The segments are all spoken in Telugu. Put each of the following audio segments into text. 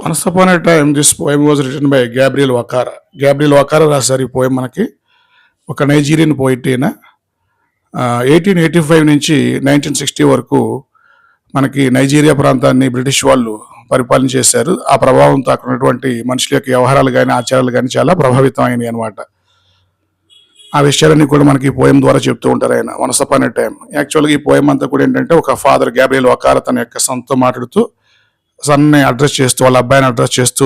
Once upon a time this poem was written by Gabriel వకారా. Gabriel వకారా రాశారు ఈ పోయం మనకి. ఒక నైజీరియన్ పోయిట్ అయిన 1885 నుంచి 1960 వరకు మనకి నైజీరియా ప్రాంతాన్ని బ్రిటిష్ వాళ్ళు పరిపాలన చేశారు. ఆ ప్రభావంతో అక్కడ ఉన్నటువంటి మనుషుల యొక్క వ్యవహారాలు కానీ ఆచారాలు కానీ చాలా ప్రభావితం అయినాయి అనమాట. ఆ విషయాలన్నీ కూడా మనకి ఈ పోయం ద్వారా చెప్తూ ఉంటారు ఆయన. Once upon a time. యాక్చువల్గా ఈ పోయం అంతా కూడా ఏంటంటే ఒక ఫాదర్ గ్యాబ్రియల్ వకారా తన యొక్క సొంత మాట్లాడుతూ సన్ని అడ్రస్ చేస్తూ వాళ్ళ అబ్బాయిని అడ్రస్ చేస్తూ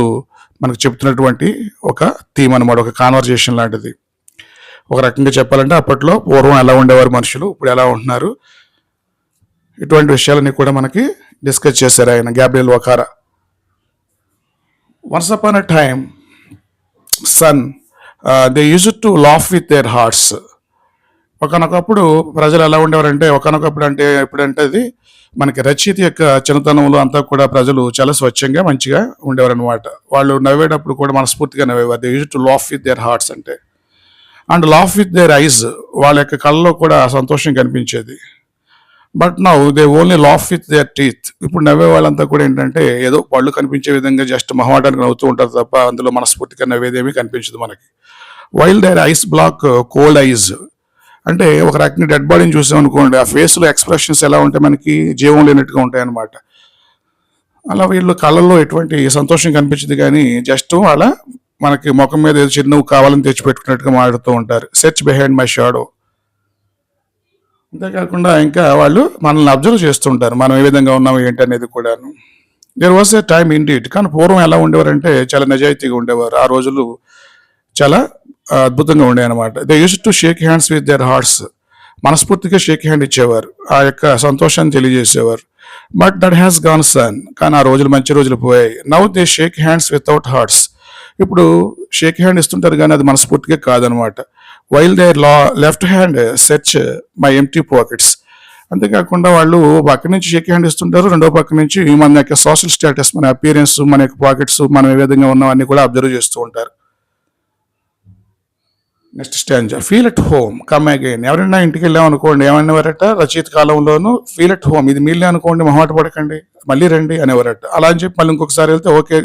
మనకు చెప్తున్నటువంటి ఒక థీమ్ అనమాట, ఒక కాన్వర్జేషన్ లాంటిది. ఒక రకంగా చెప్పాలంటే అప్పట్లో పూర్వం ఎలా ఉండేవారు మనుషులు, ఇప్పుడు ఎలా ఉంటున్నారు, ఇటువంటి విషయాలన్నీ కూడా మనకి డిస్కస్ చేశారు ఆయన Gabriel వకారా. Once upon a time sun they use to laugh with their hearts. ఒకనొకప్పుడు ప్రజలు ఎలా ఉండేవారంటే, ఒకనొకప్పుడు అంటే ఎప్పుడంటే అది మనకి రచయిత యొక్క చిన్నతనంలో అంతా కూడా ప్రజలు చాలా స్వచ్ఛంగా మంచిగా ఉండేవారు అనమాట. వాళ్ళు నవ్వేటప్పుడు కూడా మనస్ఫూర్తిగా నవ్వేవారు. They use to laugh with their hearts అంటే, and laugh with their eyes, వాళ్ళ యొక్క కళ్ళలో కూడా సంతోషం కనిపించేది. But now they only laugh with their teeth. ఇప్పుడు నవ్వే వాళ్ళంతా కూడా ఏంటంటే ఏదో పళ్ళు కనిపించే విధంగా జస్ట్ మొహమాటానికి నవ్వుతూ ఉంటారు తప్ప అందులో మనస్ఫూర్తిగా నవ్వేదేమీ కనిపించదు మనకి. While their ice block cold eyes, అంటే ఒక రకంగా డెడ్ బాడీని చూసాం అనుకోండి, ఆ ఫేస్లో ఎక్స్ప్రెషన్స్ ఎలా ఉంటాయి, మనకి జీవం లేనట్టుగా ఉంటాయి అనమాట. అలా వీళ్ళు కళ్ళల్లో ఎటువంటి సంతోషం కనిపించదు, కానీ జస్ట్ వాళ్ళ మనకి ముఖం మీద ఏదో చిరునవ్వు కావాలని తెచ్చిపెట్టుకున్నట్టుగా మాట్లాడుతూ ఉంటారు. Search behind my shadow. అంతేకాకుండా ఇంకా వాళ్ళు మనల్ని అబ్జర్వ్ చేస్తుంటారు, మనం ఏ విధంగా ఉన్నాము ఏంటి అనేది కూడాను. There was a time indeed. కానీ పూర్వం ఎలా ఉండేవారంటే చాలా నిజాయితీగా ఉండేవారు. ఆ రోజులు చాలా అద్భుతంగా ఉండే అనమాట. They use to shake hands with their hearts. మనస్ఫూర్తిగా షేక్ హ్యాండ్ ఇచ్చేవారు, ఆ యొక్క సంతోషాన్ని తెలియజేసేవారు. But that has gone sun. కానీ ఆ రోజులు మంచి రోజులు పోయాయి. Now they shake hands without hearts. ఇప్పుడు షేక్ హ్యాండ్ ఇస్తుంటారు కానీ అది మనస్ఫూర్తిగా కాదనమాట. While there left hand search my empty pockets. అంతేకాకుండా వాళ్ళు పక్క నుంచి షేక్ హ్యాండ్ ఇస్తుంటారు, రెండో పక్క నుంచి మన యొక్క సోషల్ స్టేటస్, మన అపియరెన్స్, మన యొక్క పాకెట్స్, మనం ఏ విధంగా ఉన్నామన్నీ కూడా అబ్జర్వ్ చేస్తూ ఉంటారు. Next stanza. Feel at home come again. ఎవరైనా ఇంటికి వెళ్ళాం అనుకోండి, ఏమనేవారట రచయిత కాలంలోనూ, ఫీల్ ఎట్ హోమ్, ఇది మీలే అనుకోండి, మొహమాట పడకండి, మళ్ళీ రండి అనేవారట. అలా అని చెప్పి మళ్ళీ ఇంకొకసారి వెళ్తే ఓకే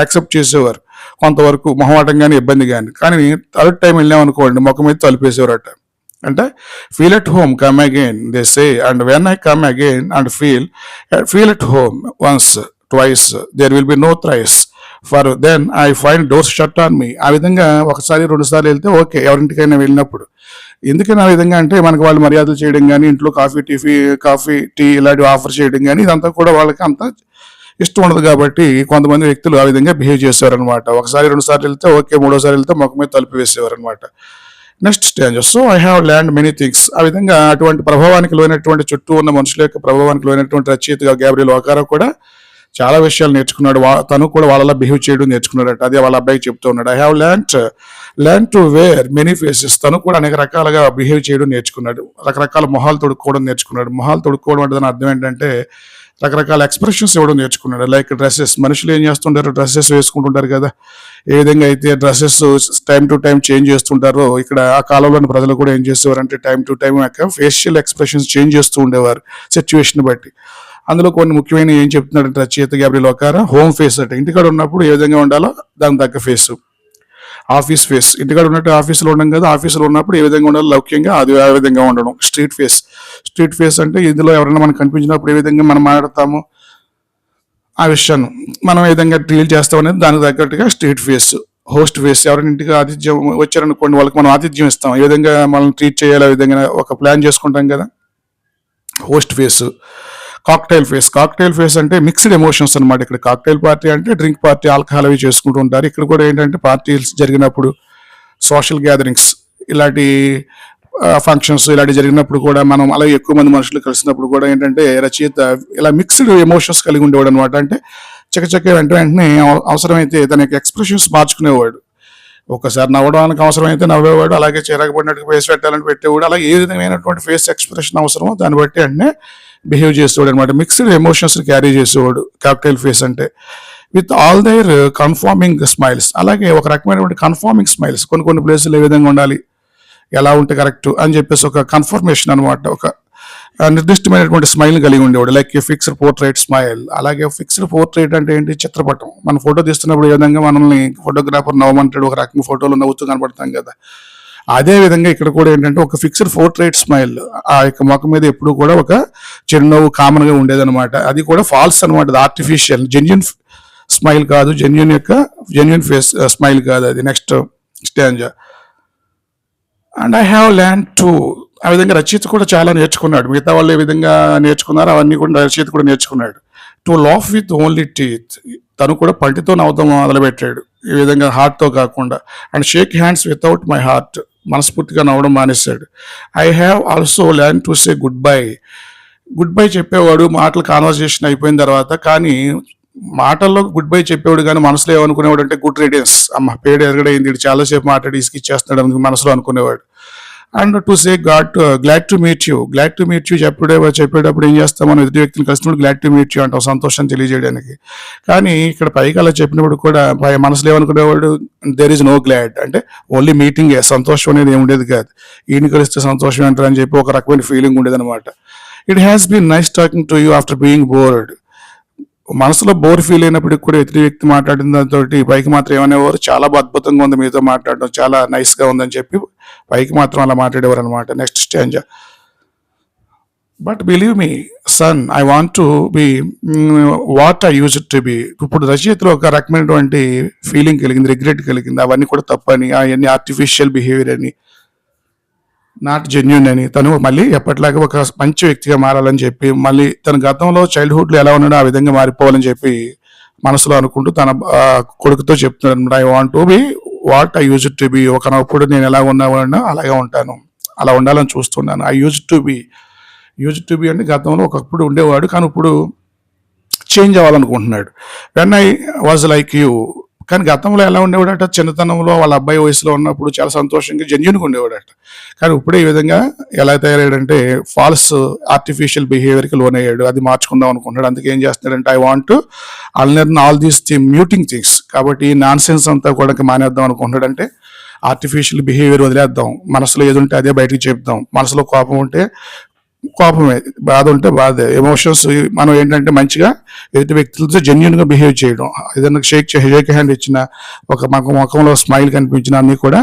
యాక్సెప్ట్ చేసేవారు కొంతవరకు, మొహమాటం కానీ ఇబ్బంది కానీ. కానీ థర్డ్ టైం వెళ్ళాం అనుకోండి, ముఖం మీద తలిపేసేవారట. అంటే feel at home come again they say, and when I come again and feel at home once twice there will be no thrice for then I find doors shut on me. ఆ విధంగా ఒకసారి రెండు సార్లు వెళ్తే ఓకే ఎవరింటికైనా వెళ్ళినప్పుడు. ఎందుకని ఆ విధంగా అంటే మనకి వాళ్ళు మర్యాదలు చేయడం కానీ, ఇంట్లో కాఫీ టీ ఇలాంటివి ఆఫర్ చేయడం కానీ, ఇదంతా కూడా వాళ్ళకి అంత ఇష్టం ఉండదు. కాబట్టి కొంతమంది వ్యక్తులు ఆ విధంగా బిహేవ్ చేసేవారనమాట. ఒకసారి రెండు సార్లు వెళ్తే ఓకే, మూడోసారి వెళ్తే ముఖం మీద తలుపు వేసేవారనమాట. Next stage. So I have land many things. ఆ విధంగా అటువంటి ప్రభావానికి లోనటువంటి చుట్టూ ఉన్న మనుషుల యొక్క ప్రభావానికి లోనటువంటి రచయితగా గ్యాబ్రియల్ వకారా కూడా చాలా విషయాలు నేర్చుకున్నాడు. తను కూడా వాళ్ళలా బిహేవ్ చేయడం నేర్చుకున్నాడట. అదే వాళ్ళ అబ్బాయికి చెప్తూ ఉన్నాడు. I have learn to wear many faces. తను కూడా అనేక రకాలుగా బిహేవ్ చేయడం నేర్చుకున్నాడు. రకరకాల మొహాలు తొడుక్కోవడం నేర్చుకున్నాడు. మొహాలు తొడుక్కోవడం అంటే దాని అర్థం ఏంటంటే రకరకాల ఎక్స్ప్రెషన్స్ ఇవ్వడం నేర్చుకున్నాడు. లైక్ డ్రెస్సెస్, మనుషులు ఏం చేస్తుంటారు, డ్రెస్సెస్ వేసుకుంటుంటారు కదా, ఏ విధంగా అయితే dresses time to time change చేస్తుంటారో, ఇక్కడ ఆ కాలంలోని ప్రజలు కూడా ఏం చేసేవారు అంటే టైం టు టైం యొక్క ఫేషియల్ ఎక్స్ప్రెషన్స్ చేంజ్ చేస్తూ ఉండేవారు సిచ్యువేషన్ బట్టి. అందులో కొన్ని ముఖ్యమైన ఏం చెప్తున్నాడంటే రచయిత గ్యాబ్రియల్ వకారా, హోమ్ ఫేస్ అంటే ఇంటికాడ ఉన్నప్పుడు ఏ విధంగా ఉండాలో దానికి తగ్గ ఫేసు. ఆఫీస్ ఫేస్, ఇంటికాడ ఉన్నట్టు ఆఫీసులో ఉండడం కదా, ఆఫీసులో ఉన్నప్పుడు ఏ విధంగా ఉండాలో లౌక్యంగా అది ఆ విధంగా ఉండడం. స్ట్రీట్ ఫేస్ అంటే ఇందులో ఎవరైనా మనకు కనిపించినప్పుడు ఏ విధంగా మనం మాట్లాడతాము, ఆ విషయాన్ని మనం ఏ విధంగా డీల్ చేస్తాం అనేది దానికి తగ్గట్టుగా స్ట్రీట్ ఫేస్. హోస్ట్ ఫేస్, ఎవరైనా ఇంటికి ఆతిథ్యం వచ్చారనుకోండి, వాళ్ళకి మనం ఆతిథ్యం ఇస్తాం, ఏ విధంగా మనం ట్రీట్ చేయాలి, ఆ విధంగా ఒక ప్లాన్ చేసుకుంటాం కదా, హోస్ట్ ఫేస్. కాక్టైల్ ఫేస్ అంటే మిక్స్డ్ ఎమోషన్స్ అనమాట. ఇక్కడ కాక్టైల్ పార్టీ అంటే డ్రింక్ పార్టీ, ఆల్కహాల్ అవి చేసుకుంటూ ఉంటారు. ఇక్కడ కూడా ఏంటంటే పార్టీస్ జరిగినప్పుడు, సోషల్ గ్యాదరింగ్స్, ఇలాంటి ఫంక్షన్స్ ఇలాంటి జరిగినప్పుడు కూడా మనం అలా ఎక్కువ మంది మనుషులు కలిసినప్పుడు కూడా ఏంటంటే రచయిత ఇలా మిక్స్డ్ ఎమోషన్స్ కలిగి ఉండేవాడు అనమాట. అంటే చకచక వెంటనే అవసరమైతే తన యొక్క ఎక్స్ప్రెషన్స్ మార్చుకునేవాడు. ఒకసారి నవ్వడానికి అవసరమైతే నవ్వేవాడు, అలాగే చిరాకుపడినట్టుగా ఫేస్ పెట్టాలని పెట్టేవాడు. అలా ఏ విధమైనటువంటి ఫేస్ ఎక్స్ప్రెషన్ అవసరమో దాన్ని బట్టి అంటే బిహేవ్ చేసేవాడు అనమాట. మిక్స్డ్ ఎమోషన్స్ క్యారీ చేసేవాడు కాక్టైల్ ఫేస్ అంటే. With all their conforming smiles, అలాగే ఒక రకమైనటువంటి కన్ఫార్మింగ్ స్మైల్స్. కొన్ని ప్లేసులు ఏ విధంగా ఉండాలి, ఎలా ఉంటే కరెక్ట్ అని చెప్పేసి ఒక కన్ఫర్మేషన్ అనమాట, ఒక నిర్దిష్టమైనటువంటి స్మైల్ కలిగి ఉండేవాడు, లైక్ ఫిక్స్డ్ పోర్ట్రేట్ స్మైల్. అలాగే ఫిక్స్డ్ పోర్ట్రేట్ అంటే ఏంటి? చిత్రపటం. మనం ఫోటో తీస్తున్నప్పుడు ఏ విధంగా మనల్ని ఫోటోగ్రాఫర్ నవ్వమంటాడు, ఒక రకంగా ఫోటోలో నవ్వుతూ కనపడతాం కదా, అదే విధంగా ఇక్కడ కూడా ఏంటంటే ఒక ఫిక్స్డ్ పోర్ట్రేట్ స్మైల్. ఆ యొక్క ముఖం మీద ఎప్పుడు కూడా ఒక చిరునవ్వు కామన్ గా ఉండేదన్నమాట. అది కూడా ఫాల్స్ అనమాట, అది ఆర్టిఫిషియల్. జెన్యున్ స్మైల్ కాదు, జెన్యున్ ఫేస్ స్మైల్ కాదు అది. Next stanza. And I have land to. ఆ విధంగా రచయిత కూడా చాలా నేర్చుకున్నాడు. మిగతా వాళ్ళు ఏ విధంగా నేర్చుకున్నారో అవన్నీ కూడా రచయిత కూడా నేర్చుకున్నాడు. To laugh with only teeth. తను కూడా పంటితో నవ్వడం మొదలుపెట్టాడు, ఈ విధంగా హార్ట్తో కాకుండా. And shake hands without my heart. మనస్ఫూర్తిగా నవ్వడం మానేశాడు. I have also land to say good bye. Good bye చెప్పేవాడు మాటలు కాన్వర్జేషన్ అయిపోయిన తర్వాత, కానీ మాటల్లో గుడ్ బై చెప్పేవాడు కానీ మనసులో ఏమనుకునేవాడు అంటే గుడ్ రిడెన్స్, అమ్మ పేడ ఎరగడైంది, చాలాసేపు మాట్లాడి ఇసుకిచ్చేస్తున్నాడు అని మనసులో అనుకునేవాడు. And to say glad to meet you. Glad to meet you చెప్పేటప్పుడు ఏం చేస్తాం, మనం ఎదుటి వ్యక్తిని కలిసినప్పుడు గ్లాడ్ టు మీట్ యూ అంటాం, సంతోషం తెలియజేయడానికి. కానీ ఇక్కడ పైకి అలా చెప్పినప్పుడు కూడా మనసులో ఏమనుకునేవాడు, దేర్ ఈజ్ నో గ్లాడ్, అంటే ఓన్లీ మీటింగ్, సంతోషం అనేది ఏమి ఉండేది కాదు. ఈయన కలిస్తే సంతోషం అంటారు అని చెప్పి ఒక రకమైన ఫీలింగ్ ఉండేది అనమాట. It has been nice talking to you after being bored. మనసులో బోర్ ఫీల్ అయినప్పటికి కూడా ఎదుటి వ్యక్తి మాట్లాడిన దాంతో పైకి మాత్రం ఏమనేవారు, చాలా అద్భుతంగా ఉంది మీతో మాట్లాడడం, చాలా నైస్గా ఉందని చెప్పి పైకి మాత్రం అలా మాట్లాడేవారు అనమాట. Next stanza. But believe me son, I want to be what I use to be. ఇప్పుడు రచయితలో ఒక రకమైనటువంటి ఫీలింగ్ కలిగింది, రిగ్రెట్ కలిగింది. అవన్నీ కూడా తప్పని, అవన్నీ ఆర్టిఫిషియల్ బిహేవియర్ అని, నాట్ జెన్యున్ అని. తను మళ్ళీ ఎప్పటిలాగా ఒక మంచి వ్యక్తిగా మారాలని చెప్పి, మళ్ళీ తన గతంలో చైల్డ్హుడ్లో ఎలా ఉన్నాడో ఆ విధంగా మారిపోవాలని చెప్పి మనసులో అనుకుంటూ తన కొడుకుతో చెప్తున్నాడు అనమాట. I want to be what I use to B. ఒకనప్పుడు నేను ఎలా ఉన్నానో అలాగే ఉంటాను, అలా ఉండాలని చూస్తున్నాను. ఐ యూజ్ టు బి అంటే గతంలో ఒకప్పుడు ఉండేవాడు, కానీ ఇప్పుడు change అవ్వాలనుకుంటున్నాడు. When I was like you. కానీ గతంలో ఎలా ఉండేవాడట, చిన్నతనంలో వాళ్ళ అబ్బాయి వయసులో ఉన్నప్పుడు చాలా సంతోషంగా జెన్యున్గా ఉండేవాడట. కానీ ఇప్పుడే ఈ విధంగా ఎలా తయారయ్యాడంటే ఫాల్స్ ఆర్టిఫిషియల్ బిహేవియర్కి లోనయ్యాడు. అది మార్చుకుందాం అనుకుంటున్నాడు. అందుకే ఏం చేస్తున్నాడంటే I want to unlearn all these muting things. కాబట్టి నాన్ సెన్స్ అంతా కూడా మానేద్దాం అనుకుంటున్నాడు. అంటే ఆర్టిఫిషియల్ బిహేవియర్ వదిలేద్దాం, మనసులో ఏది ఉంటే అదే బయటికి చెప్దాం. మనసులో కోపం ఉంటే కోపమే, బాధ ఉంటే బాధ. ఎమోషన్స్ మనం ఏంటంటే మంచిగా ఎదుటి వ్యక్తులతో జెన్యున్గా బిహేవ్ చేయడం. ఏదైనా షేక్ హ్యాండ్ ఇచ్చిన, ఒక ముఖంలో స్మైల్ కనిపించిన అన్నీ కూడా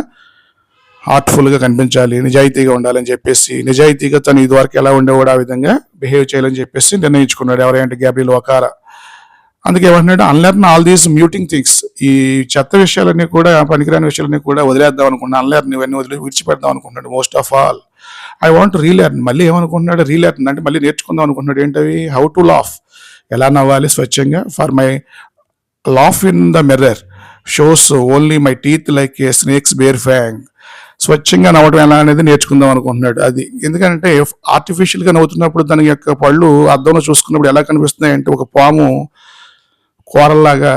హార్ట్ఫుల్గా కనిపించాలి, నిజాయితీగా ఉండాలని చెప్పేసి, నిజాయితీగా తను ఇదివరకు ఎలా ఉండేవాడు ఆ విధంగా బిహేవ్ చేయాలని చెప్పేసి నిర్ణయించుకున్నాడు. ఎవరైనా గ్యాబ్రియల్ ఒకారా. అందుకే ఏమంటున్నాడు, unlearn all these muting things. ఈ చెత్త విషయాలన్నీ కూడా, పనికిరాని విషయాలన్నీ కూడా వదిలేద్దాం అనుకున్నాను. అన్లెర్న్ ఇవన్నీ విడిచిపెడదాం అనుకుంటున్నాడు. Most of all I want రీలెర్న్. మళ్ళీ ఏమనుకుంటున్నాడు, రీలెర్న్ అంటే మళ్ళీ నేర్చుకుందాం అనుకుంటున్నాడు. ఏంటవి? హౌ టు లాఫ్, ఎలా నవ్వాలి స్వచ్ఛంగా. For my laugh in the mirror shows only my teeth like A snakes bear FANG. స్వచ్ఛంగా నవ్వడం ఎలా అనేది నేర్చుకుందాం అనుకుంటున్నాడు. అది ఎందుకంటే ఆర్టిఫిషియల్గా నవ్వుతున్నప్పుడు తన యొక్క పళ్ళు అద్దంలో చూసుకున్నప్పుడు ఎలా కనిపిస్తున్నాయి అంటే ఒక పాము కూరల్లాగా.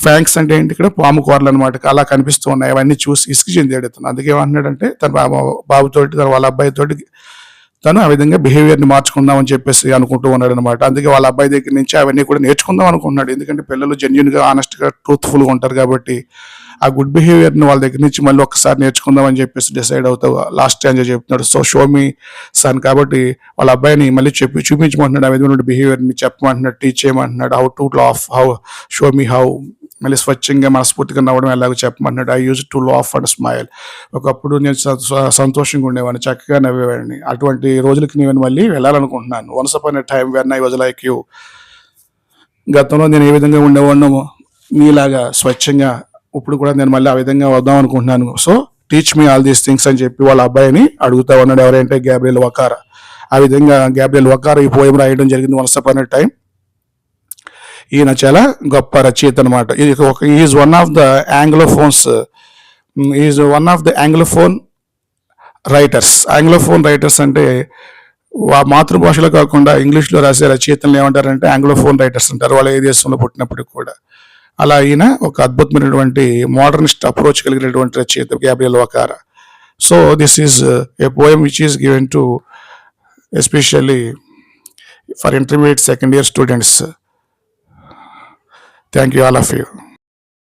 ఫ్యాంక్స్ అంటే ఏంటి, ఇక్కడ పాము కూరలు అనమాట, అలా కనిపిస్తూ ఉన్నాయి. అవన్నీ చూసి ఇసుకు చెందాడు తను. అందుకే ఏమంటున్నాడంటే తన బాబుతోటి, తన వాళ్ళ అబ్బాయితోటి తను ఆ విధంగా బిహేవియర్ని మార్చుకుందాం అని చెప్పేసి అనుకుంటూ ఉన్నాడు అనమాట. అందుకే వాళ్ళ అబ్బాయి దగ్గర నుంచి అవన్నీ కూడా నేర్చుకుందాం అనుకుంటున్నాడు. ఎందుకంటే పిల్లలు జెన్యున్గా, ఆనెస్ట్గా, ట్రూత్ఫుల్గా ఉంటారు కాబట్టి ఆ గుడ్ బిహేవియర్ని వాళ్ళ దగ్గర నుంచి మళ్ళీ ఒక్కసారి నేర్చుకుందాం అని చెప్పేసి డిసైడ్ అవుతావు. లాస్ట్ స్టాంజా చెప్తున్నాడు, సో షో మీ సన్. కాబట్టి వాళ్ళ అబ్బాయిని మళ్ళీ చూపించమంటున్నాడు, ఆ విధమైన బిహేవియర్ని చెప్పమంటున్నాడు, టీచ్ చేయమంటున్నాడు. How to laugh, how show me how. మళ్ళీ స్వచ్ఛంగా మనస్ఫూర్తిగా నవ్వడం ఎలాగో చెప్పమంటున్నాడు. I use to laugh and smile. ఒకప్పుడు నేను సంతోషంగా ఉండేవాడిని, చక్కగా నవ్వేవాడిని. అటువంటి రోజులకి నేను మళ్ళీ వెళ్ళాలనుకుంటున్నాను. Once upon a time when I was like you. గతంలో నేను ఏ విధంగా ఉండేవాడినో నీలాగా స్వచ్ఛంగా, ఇప్పుడు కూడా నేను మళ్ళీ ఆ విధంగా వద్దాం అనుకుంటున్నాను. So teach me all these things అని చెప్పి వాళ్ళ అబ్బాయిని అడుగుతా ఉన్నాడు. ఎవరంటే గ్యాబ్రియల్ ఒకారా. ఆ విధంగా గ్యాబ్రియల్ ఒకారా ఈ పోయం రాయడం జరిగింది, వన్స్ అపాన్ ఎ టైమ్. ఈయన చాలా గొప్ప రచయిత అనమాట. Is one of the ఆంగ్లోఫోన్స్, is one of the ఆంగ్లోఫోన్ writers. ఆంగ్లోఫోన్ writers అంటే మాతృభాషలో కాకుండా ఇంగ్లీష్లో రాసే రచయితలను ఏమంటారంటే ఆంగ్లోఫోన్ రైటర్స్ అంటారు, వాళ్ళు ఏ దేశంలో పుట్టినప్పటికి కూడా. అలా ఈయన ఒక అద్భుతమైనటువంటి మోడర్నిస్ట్ అప్రోచ్ కలిగినటువంటి రచయిత Gabriel ఒకారా. So this is a poem which is given to especially for intermediate second year students. Thank you all of you.